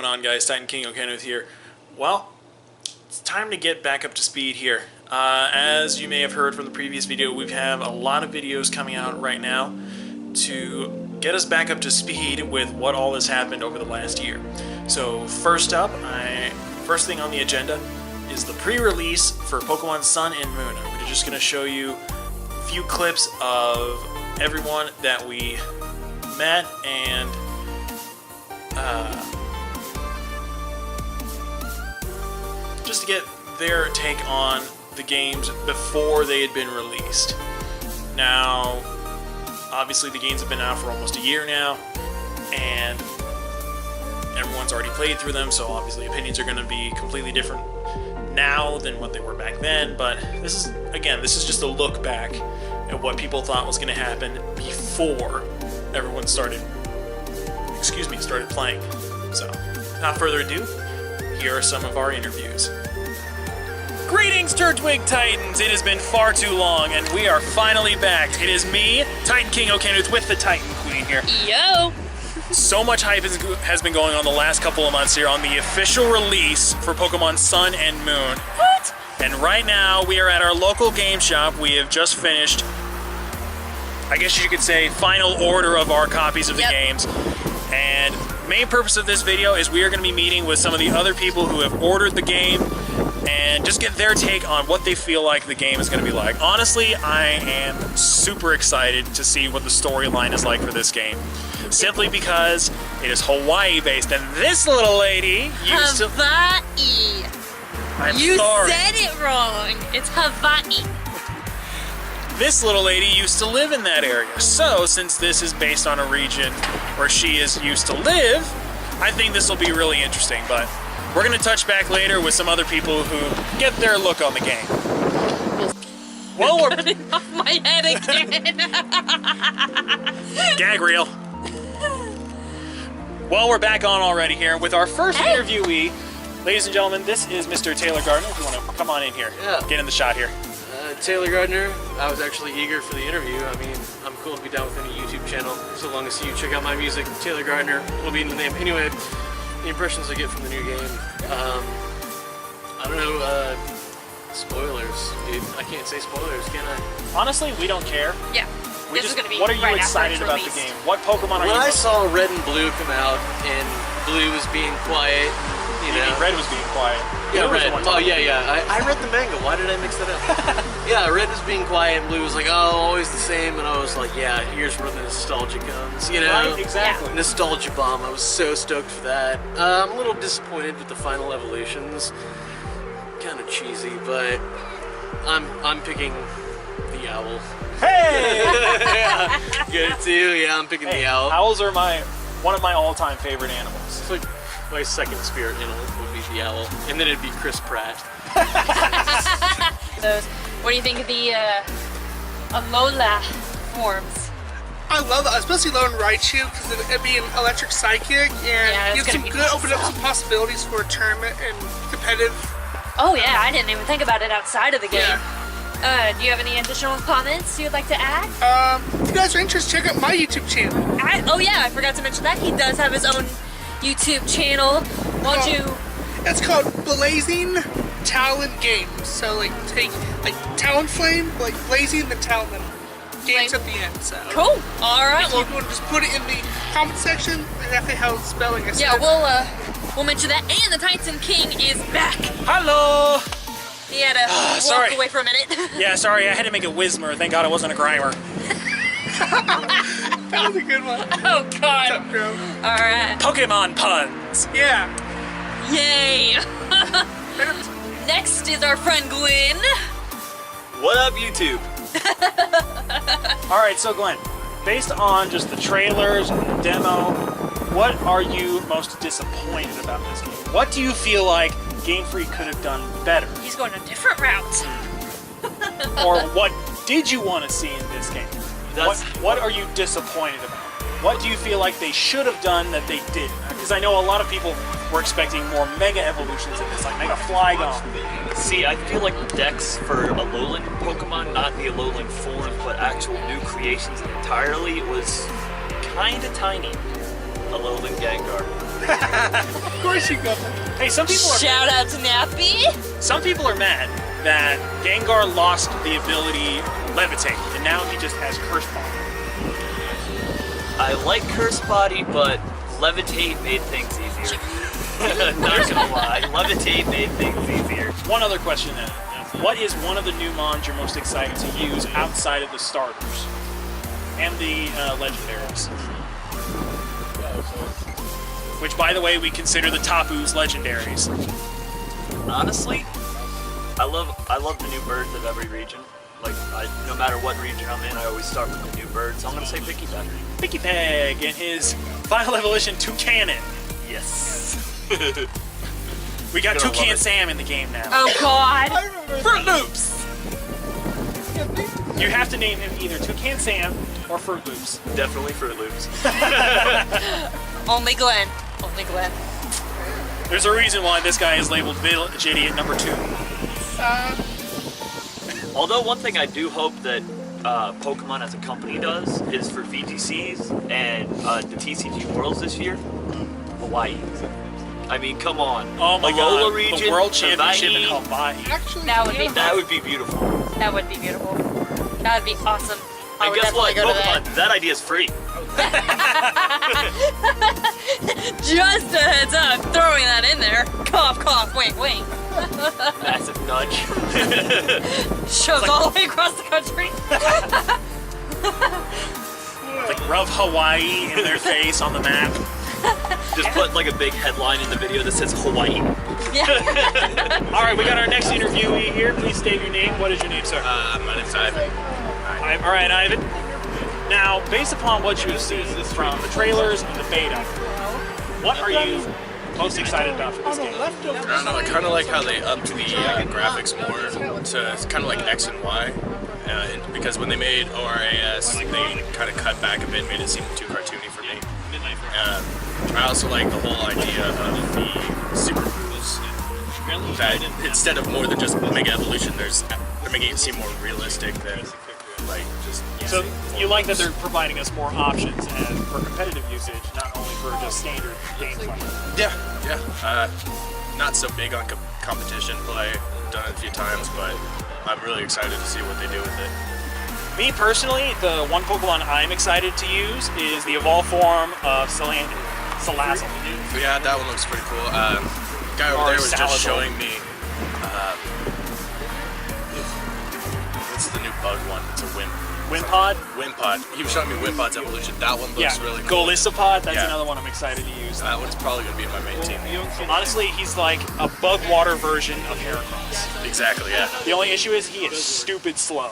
going on, guys? Titan King Okenoth here. Well, it's time to get back up to speed here. As you may have heard from the previous video, we have a lot of videos coming out right now to get us back up to speed with what all has happened over the last year. So first up, first thing on the agenda is the pre-release for Pokemon Sun and Moon. I'm just going to show you a few clips of everyone that we met and just to get their take on the games before they had been released. Now, obviously the games have been out for almost a year now, and everyone's already played through them, so obviously opinions are going to be completely different now than what they were back then, but this is just a look back at what people thought was going to happen before everyone started playing. So, without further ado, here are some of our interviews. Greetings, Turtwig Titans! It has been far too long, and we are finally back. It is me, Titan King Okenoth, with the Titan Queen here. Yo! So much hype has been going on the last couple of months here on the official release for Pokemon Sun and Moon. What? And right now, we are at our local game shop. We have just finished, I guess you could say, final order of our copies of the games. And main purpose of this video is we are going to be meeting with some of the other people who have ordered the game and just get their take on what they feel like the game is going to be like. Honestly, I am super excited to see what the storyline is like for this game. Simply because it is Hawaii based, and this little lady used to... Hawaii. You said it wrong. It's Hawaii. This little lady used to live in that area. So, since this is based on a region where she is used to live, I think this will be really interesting. But we're going to touch back later with some other people who get their look on the game. Well, we're cutting off my head again. Gag reel. Well, we're back on already here with our first interviewee. Ladies and gentlemen, this is Mr. Taylor Gardner. If you want to come on in here, get in the shot here. Taylor Gardner. I was actually eager for the interview. I mean, I'm cool to be down with any YouTube channel, so long as you check out my music. Taylor Gardner will be in the name. Anyway, the impressions I get from the new game. I don't know, spoilers. Dude, I can't say spoilers, can I? Honestly, we don't care. Yeah. What are you excited about the game? What Pokemon are you? When I saw Red and Blue come out, and Blue was being quiet, you know. Red was being quiet. Yeah, Red. Oh, yeah. I read the manga. Why did I mix that up? Yeah, Red was being quiet, and Blue was like, oh, always the same. And I was like, yeah, here's where the nostalgia comes, you know? Right, exactly. Yeah. Nostalgia bomb. I was so stoked for that. I'm a little disappointed with the final evolutions. Kind of cheesy, but I'm picking the owl. Hey! Yeah, get it too? Yeah, I'm picking the owl. Owls are one of my all-time favorite animals. It's like my second spirit animal would be the owl, and then it'd be Chris Pratt. What do you think of the Alola forms? I love that, especially Lone Raichu, because it'd be an electric psychic, and you have open up some possibilities for a tournament and competitive. Oh yeah, I didn't even think about it outside of the game. Yeah. Do you have any additional comments you'd like to add? If you guys are interested, check out my YouTube channel. Oh yeah, I forgot to mention that. He does have his own YouTube channel. Won't you? It's called Blazing Talon Games. So take Talonflame, Blazing the Talon Games at the end. So cool. All right. If you want to just put it in the comment section, exactly how it's spelling it. Yeah, we'll mention that. And the Titan King is back. Hello. He had to walk away for a minute. Yeah, sorry, I had to make it Whismer. Thank God it wasn't a Grimer. That was a good one. Oh God. What's up, bro? All right. Pokemon puns. Yeah. Yay. Next is our friend Glenn. What up, YouTube? All right, so Glenn, based on just the trailers and the demo, what are you most disappointed about this game? What do you feel like Game Freak could have done better? He's going a different route. Or what did you want to see in this game? What are you disappointed about? What do you feel like they should have done that they didn't? Because I know a lot of people were expecting more Mega Evolutions in this, like Mega Flygon. See, I feel like the decks for Alolan Pokemon, not the Alolan forms, but actual new creations entirely, was kind of tiny. Alolan Gengar. Of course you go. Hey, some people Shout out to Nappy. are mad that Gengar lost the ability Levitate, and now he just has Curse Body. I like Curse Body, but Levitate made things easier. Not gonna lie, Levitate made things easier. One other question then. What is one of the new mons you're most excited to use outside of the starters and the legendaries? Which, by the way, we consider the Tapu's legendaries. Honestly, I love the new birds of every region. Like, no matter what region I'm in, I always start with the new birds. I'm gonna say Picky Peg. Picky Peg and his final evolution, Toucanon. Yes. We got Gonna love Toucan it. Sam in the game now. Oh God. Fruit Loops! You have to name him either Toucan Sam or Fruit Loops. Definitely Fruit Loops. Only Glenn. Only Glenn. There's a reason why this guy is labeled Village Idiot number 2. Although one thing I do hope that Pokemon as a company does is for VGCs and the TCG Worlds this year, Hawaii. I mean, come on. Oh my Alola god, region, the World Championship in Hawaii. Hawaii. Actually, That would be That would be beautiful. That would be beautiful. That would be awesome. I And would guess what? definitely go to Pokemon, that idea is free. Just a heads up, throwing that in there. Cough, cough, wink, wink. Massive nudge. Shows all the way across the country. Like rub Hawaii in their face on the map. Just put like a big headline in the video that says Hawaii. Yeah. All right, we got our next interviewee here. Please state your name. What is your name, sir? My name's Ivan. All right, Ivan. Now, based upon what you've seen from the trailers and the beta, what are you most excited about for this game? I don't know, I kind of like how they upped the graphics more to kind of like X and Y. Because when they made ORAS, they kind of cut back a bit, made it seem too cartoony for me. I also like the whole idea of the super moves. That instead of more than just Mega Evolution, they're making it seem more realistic than like just. So you like that they're providing us more options and for competitive usage, not only for just standard gameplay. Yeah. Not so big on competition play. Done it a few times, but I'm really excited to see what they do with it. Me personally, the one Pokemon I'm excited to use is the evolved form of Salazzle. Yeah, that one looks pretty cool. The guy over there was Salazar. just showing me. What's the new bug one? It's a Wimpod? Wimpod. He was showing me Wimpod's evolution. That one looks Yeah, really cool. Golisopod, that's Yeah. another one I'm excited to use. That one's probably going to be in my main team. Honestly, he's like a bug water version of Heracross. Exactly, yeah. The only issue is he is stupid slow.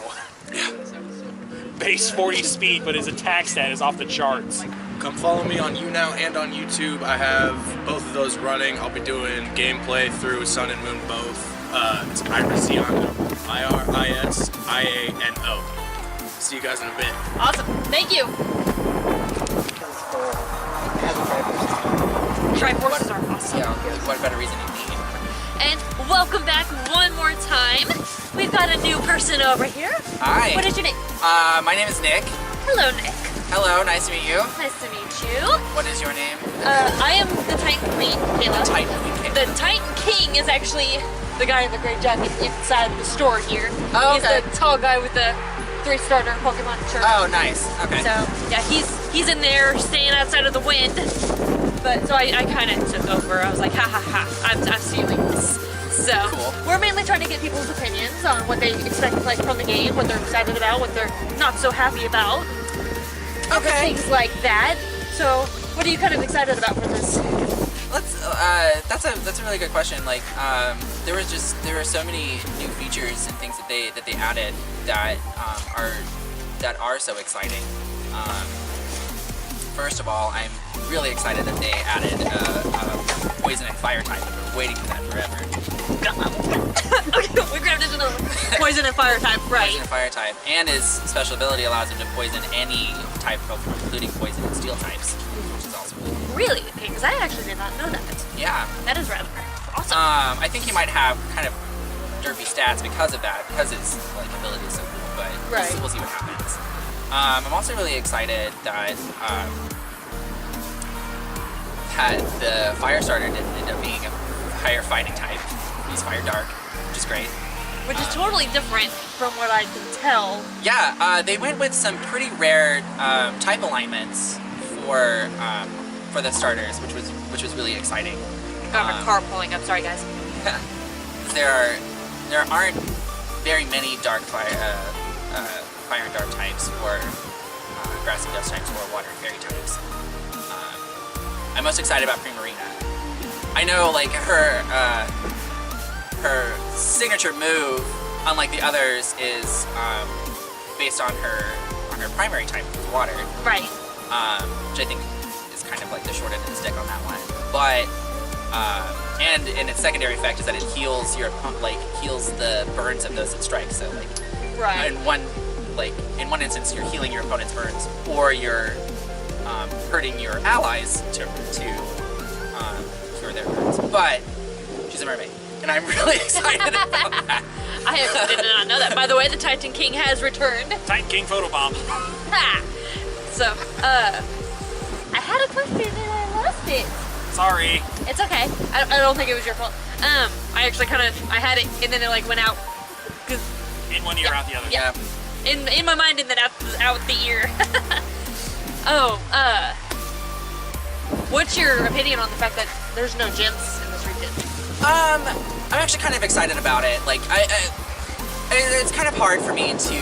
Base 40 speed, but his attack stat is off the charts. Come follow me on YouNow and on YouTube. I have both of those running. I'll be doing gameplay through Sun and Moon both. It's Irisiano. IRISIANO. See you guys in a bit. Awesome. Thank you. Triforces are awesome. Yeah, what better reason you need? And welcome back one more time. We've got a new person over here. Hi. What is your name? My name is Nick. Hello, Nick. Hello, nice to meet you. Nice to meet you. What is your name? I am the Titan Queen, Kayla. Titan Queen. The Titan King is actually the guy in the gray jacket inside the store here. Oh, He's okay. the tall guy with the 3-starter Pokemon shirt. Oh, nice. Okay. So yeah, he's in there staying outside of the wind. But so I kind of took over. I was like, ha ha ha, I'm stealing this. So Cool. we're mainly trying to get people's opinions on what they expect like from the game, what they're excited about, what they're not so happy about, Okay. things like that. So what are you kind of excited about for this? Let's. That's a really good question. Like, there were so many new features and things that they added that are so exciting. First of all, I'm really excited that they added poison and fire type. I've been waiting for that forever. We grabbed into another one. Poison and fire type, right? Poison and fire type, and his special ability allows him to poison any type of Pokemon, including poison and steel types, which is also really cool. Really? Okay, because I actually did not know that. Yeah. That is rather awesome. I think he might have kind of derpy stats because of that, because his like ability is so cool. But Right. we'll see what happens. I'm also really excited that that the fire starter didn't end up being a higher fighting type. He's fire dark, which is great. Which is totally different from what I can tell. Yeah, they went with some pretty rare type alignments for the starters, which was really exciting. Got my car pulling up. Sorry, guys. There aren't very many dark fire and dark types, or grass and dust types, or water and fairy types. I'm most excited about Primarina. I know, like, her signature move, unlike the others, is based on her primary type, water. Right. Which I think is kind of like the short end of the stick on that one. But and its secondary effect is that it heals your heals the burns of those it strikes. So like Right. in one instance you're healing your opponent's burns, or you're hurting your allies to cure their burns. But she's a mermaid, and I'm really excited about that. I did not know that. By the way, the Titan King has returned. Titan King photobomb. Ha! So, I had a question and I lost it. Sorry. It's okay. I don't think it was your fault. I actually I had it and then it like went out. 'Cause In one ear, out the other. Yeah. in my mind and then out the ear. What's your opinion on the fact that there's no gyms in this region? I'm actually kind of excited about it. Like, it's kind of hard for me to.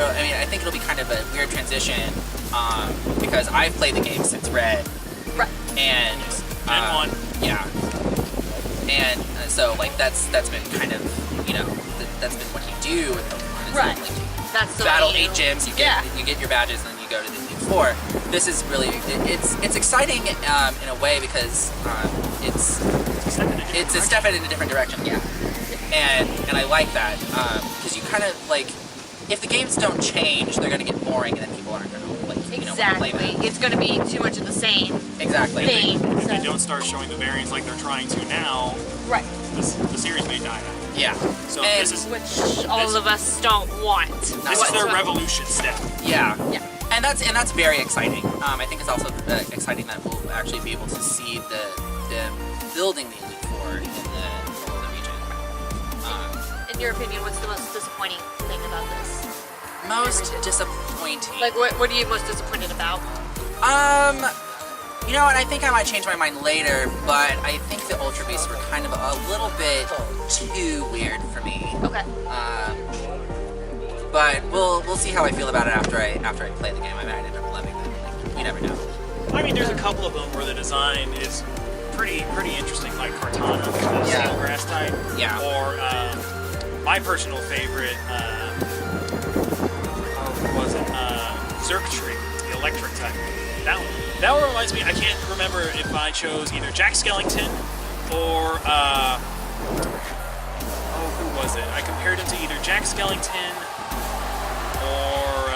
I think it'll be kind of a weird transition because I've played the game since Red, Right. and Gen 1. yeah, and so like that's been kind of that's been what you do with Pokemon. Is Right. Like, you That's the battle way 8 gyms, you get your badges, and then you go to the Elite Four. This is really it's exciting in a way because it's a step in a different direction. Yeah, and I like that because you kind of like if the games don't change, they're gonna get boring, and then people aren't gonna play Exactly. them. It's going to be too much of the same Exactly. thing. If they So. don't start showing the variants like they're trying to now, Right. the series may die out. Yeah. So And- this is Which all of us don't want. this is their revolution step. Yeah. Yeah. And that's very exciting. I think it's also exciting that we'll actually be able to see them building the Elite Four in the region. In your opinion, what's the most disappointing thing about this? Most disappointing. Like, what are you most disappointed about? You know what? I think I might change my mind later, but I think the Ultra Beasts were kind of a little bit too weird for me. Okay. But we'll see how I feel about it after I play the game. I might end up loving them. Like, you never know. I mean, there's a couple of them where the design is pretty interesting, like Kartana, the Yeah. steel grass type. Yeah. Or my personal favorite, what was it? Zergtree, the electric type. That one reminds me. I can't remember if I chose either Jack Skellington or who was it? I compared him to either Jack Skellington or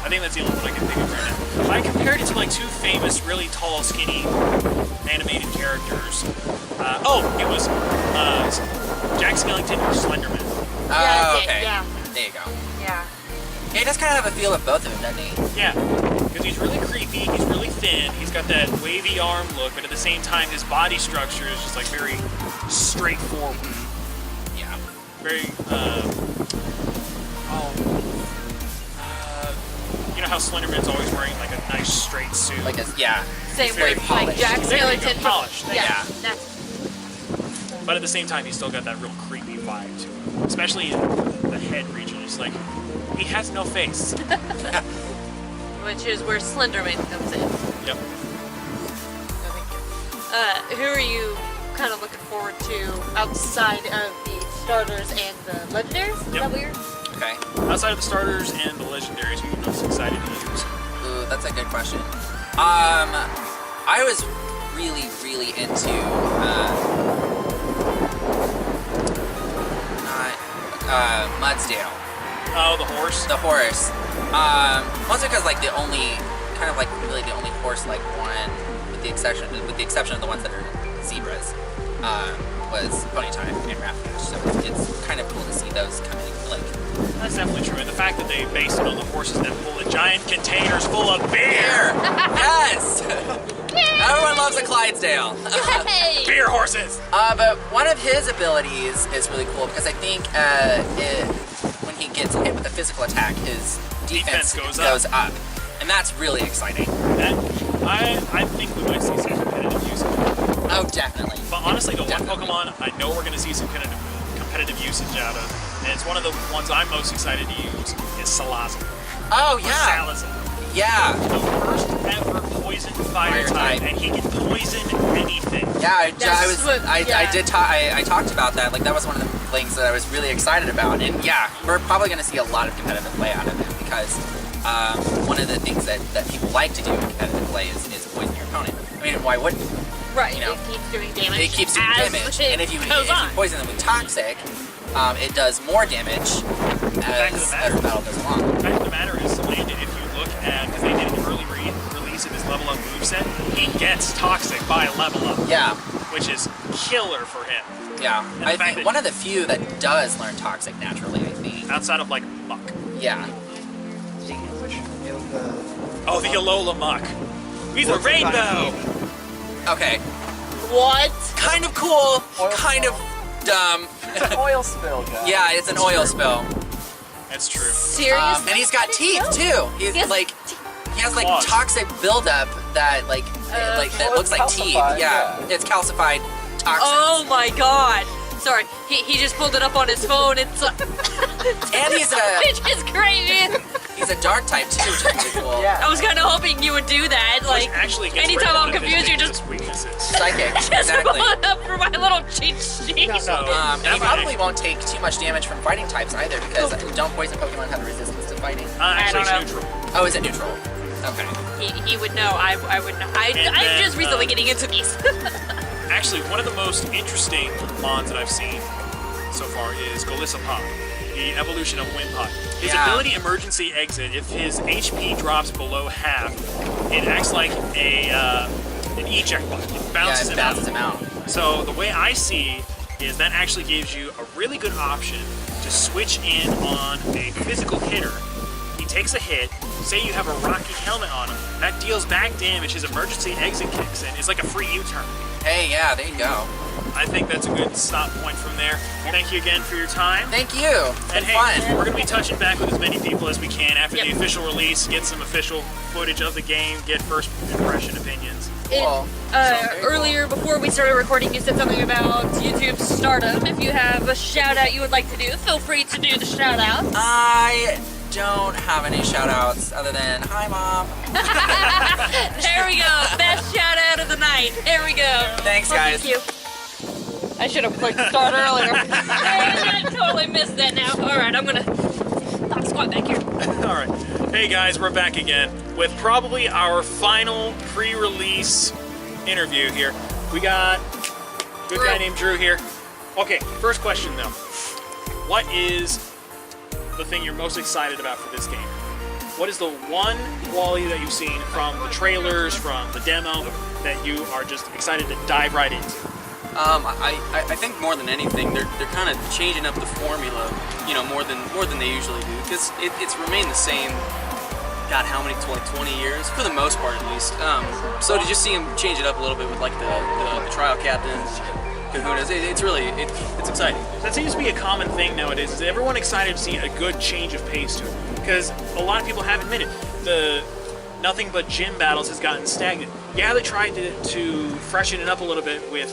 I think that's the only one I can think of right now. I compared it to like two famous, really tall, skinny animated characters. It was Jack Skellington or Slenderman. Oh, Yeah, okay. yeah. There you go. Yeah. Yeah, he does kind of have a feel of both of them, doesn't he? Yeah, because he's really creepy, he's really thin, he's got that wavy arm look, but at the same time his body structure is just like very straightforward. Yeah. Very, you know how Slenderman's always wearing like a nice straight suit? Like yeah. Same very with like polished. Jack There you go, Skellington. polished. Yeah. Yeah. That's But at the same time, he's still got that real creepy vibe to him, especially in the head region. It's like, he has no face. which is where Slenderman comes in. Yep. Who are you kind of looking forward to outside of the starters and the legendaries? Is Yep. that weird? Okay. Outside of the starters and the legendaries, who are you most excited to use? Ooh, that's a good question. I was really into Mudsdale, Oh, the horse? the horse. Mostly because like the only horse like one, with the exception of the ones that are zebras. was Ponyta and Rapidash. So it's kind of cool to see those coming. Like, That's definitely true. And the fact that they based it on the horses that pull the giant containers full of beer. yes. Everyone loves a Clydesdale. Hey! Beer horses. But one of his abilities is really cool because I think when he gets hit with a physical attack, his defense goes up. And that's really exciting. That, I think we might see some competitive use of it. Oh, definitely. But honestly, the one Definitely. Pokemon I know we're going to see some competitive usage out of, and it's one of the ones I'm most excited to use, is Salazzle. Oh, Or yeah. Salazzle. Yeah. The first ever poison fire type, and he can poison anything. Yeah, I talked about that. Like, that was one of the things that I was really excited about. And yeah, we're probably going to see a lot of competitive play out of it because one of the things that people like to do in competitive play is poison your opponent. I mean, why wouldn't you? Right, You know, it keeps doing damage. It keeps doing as damage. it And if you goes on. poison them with Toxic, it does more damage as the battle goes along. The fact of the matter is, Landon, if you look at, because they did an early release of his level up moveset, he gets Toxic by a level up. Yeah. Which is killer for him. Yeah. the I fact think that- one of the few that does learn Toxic naturally, I think. Outside of like Muck. Yeah. Oh, the Alola Muck. He's a rainbow. Okay. What? Kind of cool, kind of dumb. Oil spill, guys. Yeah, it's an oil spill. That's true. Seriously? And he's got teeth too. He's Yes. like he has like Claws. toxic buildup that like that Well, looks it's like teeth. calcified, Yeah. yeah. It's calcified toxins. Oh my god. Sorry, he just pulled it up on his phone. It's And he's which is crazy. he's a dark type too, which is pretty cool. Yeah. I was kind of hoping you would do that. Like, Which actually gets anytime rid of I'm one of his confused, you biggest just weaknesses. Psychic, just exactly. pull it up for my little cheat sheet. So, And he that probably might- won't take too much damage from fighting types either because don't poison Pokemon have a resistance to fighting? actually, I don't it's neutral. Oh, is it neutral? Okay. He would know. I would know. And I'm then, just recently getting into these. Actually, one of the most interesting mons that I've seen so far is Golisopod, the evolution of Wimpod. His Yeah. ability emergency exit, if his HP drops below half, it acts like an eject button. It bounces Yeah, it him out. bounces him out. So the way I see is that actually gives you a really good option to switch in on a physical hitter. He takes a hit, say you have a rocky helmet on him, that deals back damage, his emergency exit kicks in. It's like a free U-turn. Hey, yeah, there you go. I think that's a good stop point from there. Thank you again for your time. Thank you. It's been And hey, fun. we're going to be touching back with as many people as we can after the Yep. official release, get some official footage of the game, get first impression opinions. Cool. Very cool. Earlier, before we started recording, you said something about YouTube stardom. If you have a shout out you would like to do, feel free to do the shout out. I don't have any shout outs other than hi mom. There we go. Best shout out of the night. There we go. Thanks, Well, guys. Thank you. I should have clicked start earlier. I totally missed that now. All right, I'm gonna stop squat back here. All right. Hey guys, we're back again with probably our final pre-release interview here. We got a good guy named Drew here. Okay, first question though. What is the thing you're most excited about for this game? What is the one quality that you've seen from the trailers, from the demo, that you are just excited to dive right into? I think more than anything, they're kind of changing up the formula, you know, more than they usually do, because it's remained the same. God, how many? 20 years for the most part, at least. So to just see them change it up a little bit with like the trial captains, Kahunas, it's exciting. That seems to be a common thing nowadays. Is everyone excited to see a good change of pace to it? Because a lot of people have admitted the nothing but gym battles has gotten stagnant. Yeah, they tried to freshen it up a little bit with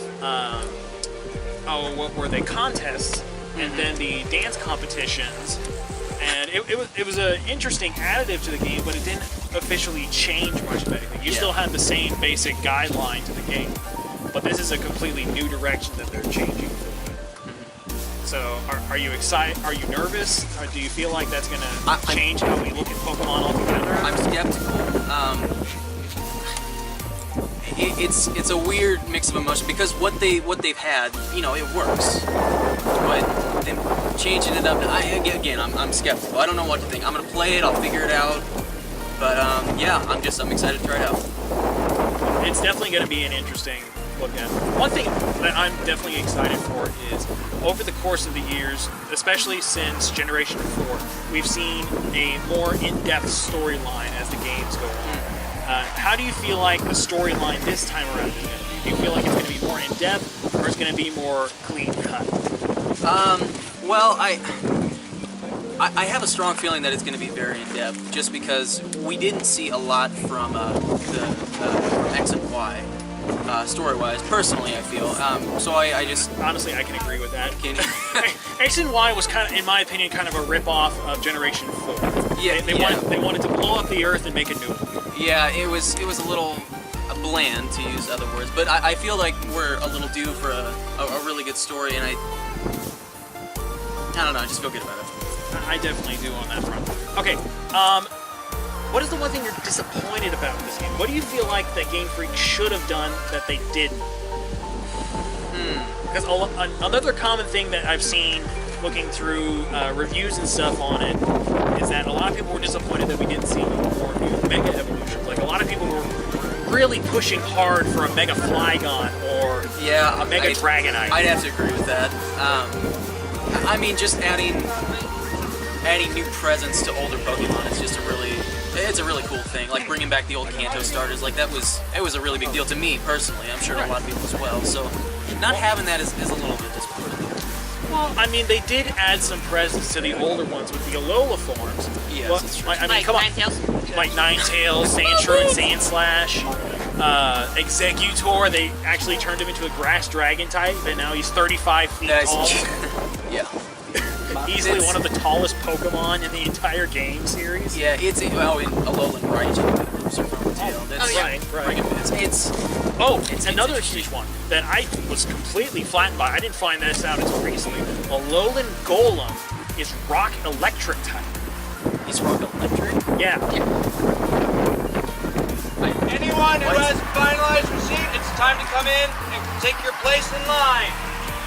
what were they, contests, and then the dance competitions. And it was an interesting additive to the game, but it didn't officially change much of anything. You still had the same basic guideline to the game, but this is a completely new direction that they're changing. So, are you excited? Are you nervous? Or do you feel like that's going to change how we look at Pokemon altogether? I'm skeptical. It's a weird mix of emotion because what they've had, you know, it works, but them changing it up. I'm skeptical. I don't know what to think. I'm gonna play it. I'll figure it out. But yeah, I'm excited to try it out. It's definitely going to be an interesting look at. One thing that I'm definitely excited for is over the course of the years, especially since Generation 4, we've seen a more in-depth storyline as the games go on. How do you feel like the storyline this time around is going to be? Do you feel like it's going to be more in-depth, or it's going to be more clean-cut? Well, I have a strong feeling that it's going to be very in-depth, just because we didn't see a lot from from X and Y, story-wise. Personally, I feel. So I just Honestly, I can agree with that. can. X and Y was kind of, in my opinion, kind of a rip-off of Generation 4. Yeah, They wanted to blow up the Earth and make a new one. Yeah, it was a little bland, to use other words, but I feel like we're a little due for a really good story, and I don't know, I just feel good about it. I definitely do on that front. Okay, what is the one thing you're disappointed about in this game? What do you feel like that Game Freak should have done that they didn't? Because another common thing that I've seen looking through reviews and stuff on it is that a lot of people were disappointed that we didn't see more new Mega Evolutions. Like, a lot of people were really pushing hard for a Mega Flygon or a Mega Dragonite. I'd have to agree with that. I mean, just adding new presence to older Pokemon is just it's a really cool thing. Like bringing back the old Kanto starters, like it was a really big deal to me personally. I'm sure to a lot of people as well. So not having that is a little bit disappointing. Well, I mean, they did add some presence to the older ones with the Alola forms. Yes, Well, that's true. I mean, Like come on. Ninetales? Like Ninetales, Sandshrew, and Sandslash. Executor, they actually turned him into a grass dragon type, and now he's 35 feet tall. Yeah. Easily one of the tallest Pokemon in the entire game series. Yeah, it's in Alolan Raichu, from Tail. That's Right. It's Another huge one that I was completely flattened by. I didn't find this out until recently. Alolan Golem is Rock Electric type. He's Rock Electric. Yeah. Anyone who has a finalized receipt, it's time to come in and take your place in line.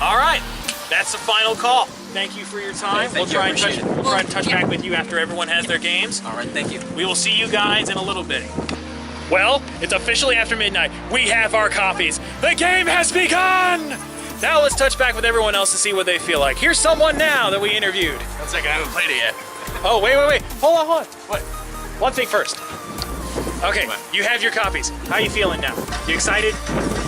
All right, that's the final call. Thank you for your time. Thank you, I appreciate it. We'll try to touch back with you after everyone has their games. All right, thank you. We will see you guys in a little bit. Well, it's officially after midnight. We have our copies. The game has begun! Now let's touch back with everyone else to see what they feel like. Here's someone now that we interviewed. 1 second, I haven't played it yet. Oh, wait. Hold on. What? One thing first. Okay, you have your copies. How are you feeling now? You excited?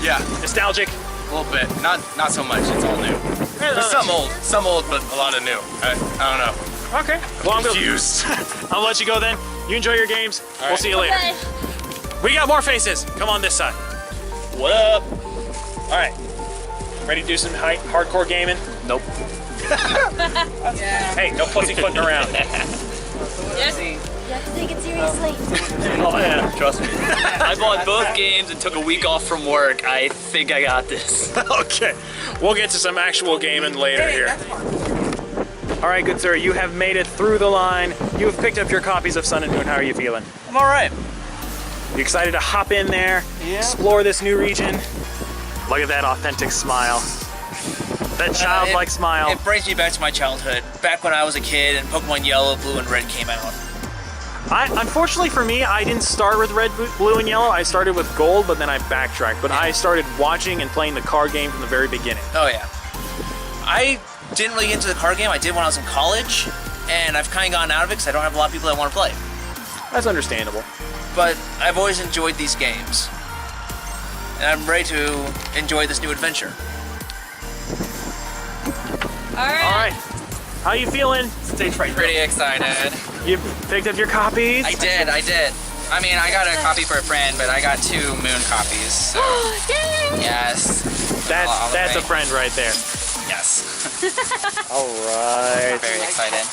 Yeah, Nostalgic? a little bit. Not so much. It's all new. There's some old, but a lot of new. I don't know. Okay. Well, I'm Confused. I'll let you go then. You enjoy your games. We'll right. see you later. Okay. We got more faces. Come on this side. What up? All right. Ready to do some hardcore gaming? Nope. Hey, no pussyfooting around. Yes. You have to take it seriously. Oh yeah, trust me. I bought both games and took a week off from work. I think I got this. Okay. We'll get to some actual gaming later here. All right, good sir. You have made it through the line. You have picked up your copies of Sun and Moon. How are you feeling? I'm all right. You excited to hop in there, explore this new region? Look at that authentic smile. That childlike smile. It brings me back to my childhood, back when I was a kid and Pokemon Yellow, Blue, and Red came out. Unfortunately for me, I didn't start with Red, Blue, and Yellow. I started with Gold, but then I backtracked. But I started watching and playing the card game from the very beginning. Oh yeah. I didn't really get into the card game. I did when I was in college, and I've kind of gotten out of it because I don't have a lot of people that want to play. That's understandable. But I've always enjoyed these games, and I'm ready to enjoy this new adventure. All right. All right. How you feeling? Stage fright. Pretty excited. You picked up your copies? I did. I mean, I got a copy for a friend, but I got 2 Moon copies. So, Yay! yes. That's a friend right there. Yes. All right. Very excited.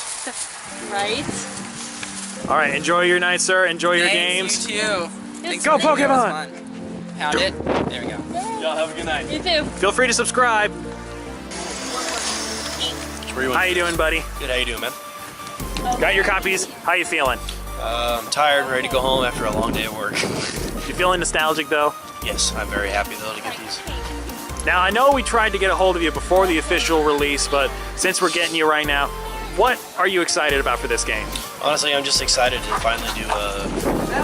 Right. All right. Enjoy your night, sir. Enjoy your Thanks, games. you too. Thanks Go for being here. It was Pokemon! fun. Pound it. There we go. Y'all have a good night. You too. Feel free to subscribe. How you doing, buddy? Good, how you doing, man? Got your copies? How you feeling? I'm tired and ready to go home after a long day of work. You feeling nostalgic though? Yes, I'm very happy though to get these. Now I know we tried to get a hold of you before the official release, but since we're getting you right now, what are you excited about for this game? Honestly, I'm just excited to finally do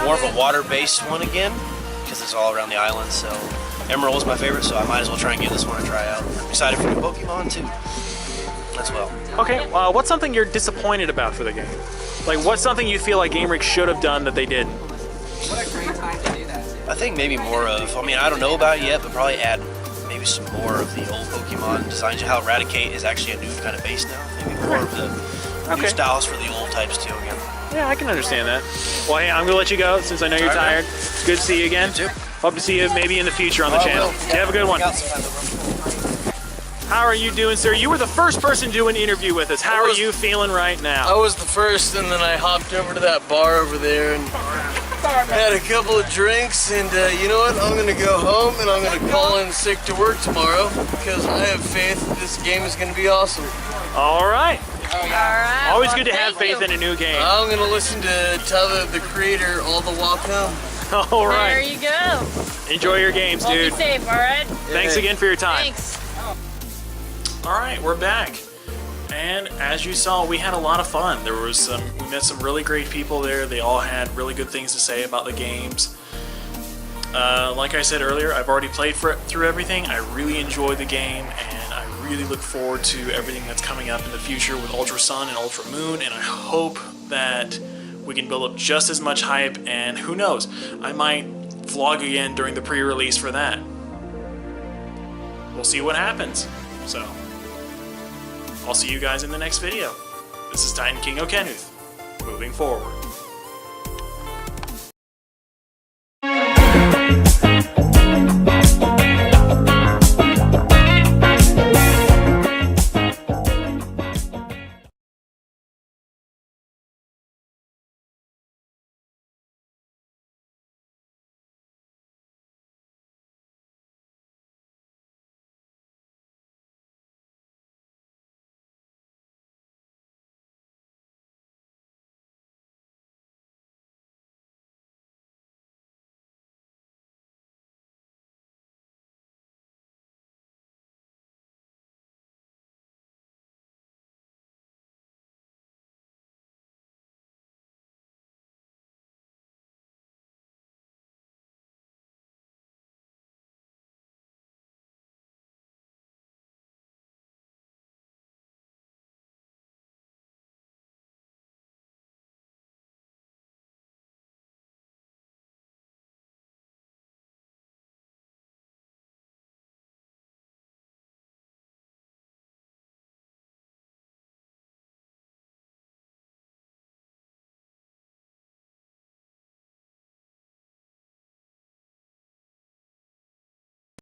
more of a water-based one again, because it's all around the island, so Emerald was my favorite, so I might as well try and give this one a try out. I'm excited for new Pokemon too, as well. Okay, what's something you're disappointed about for the game? Like, what's something you feel like Game Freak should have done that they didn't? What a great time to do that. I think maybe more of, I mean, I don't know about it yet, but probably add maybe some more of the old Pokemon designs. How Eradicate is actually a new kind of base now. Maybe more of the new styles for the old types too again. Yeah, I can understand that. Well, hey, I'm gonna let you go since I know you're tired. It's good to see you again. You too. Hope to see you maybe in the future on the channel. You have a good one. How are you doing, sir? You were the first person to do an interview with us. How are you feeling right now? I was the first, and then I hopped over to that bar over there and had a couple of drinks, and you know what? I'm gonna go home and I'm gonna call in sick to work tomorrow because I have faith that this game is gonna be awesome. All right. All right. Always good to have faith in a new game. I'm gonna listen to Tyler, the creator, all the walk home. All right. There you go. Enjoy your games, Well, dude. be safe, all right? Thanks again for your time. Thanks. All right, we're back. And as you saw, we had a lot of fun. We met some really great people there. They all had really good things to say about the games. Like I said earlier, I've already played through everything. I really enjoyed the game, and I really look forward to everything that's coming up in the future with Ultra Sun and Ultra Moon, and I hope that we can build up just as much hype, and who knows, I might vlog again during the pre-release for that. We'll see what happens. So, I'll see you guys in the next video. This is Titan King O'Kenwith, moving forward.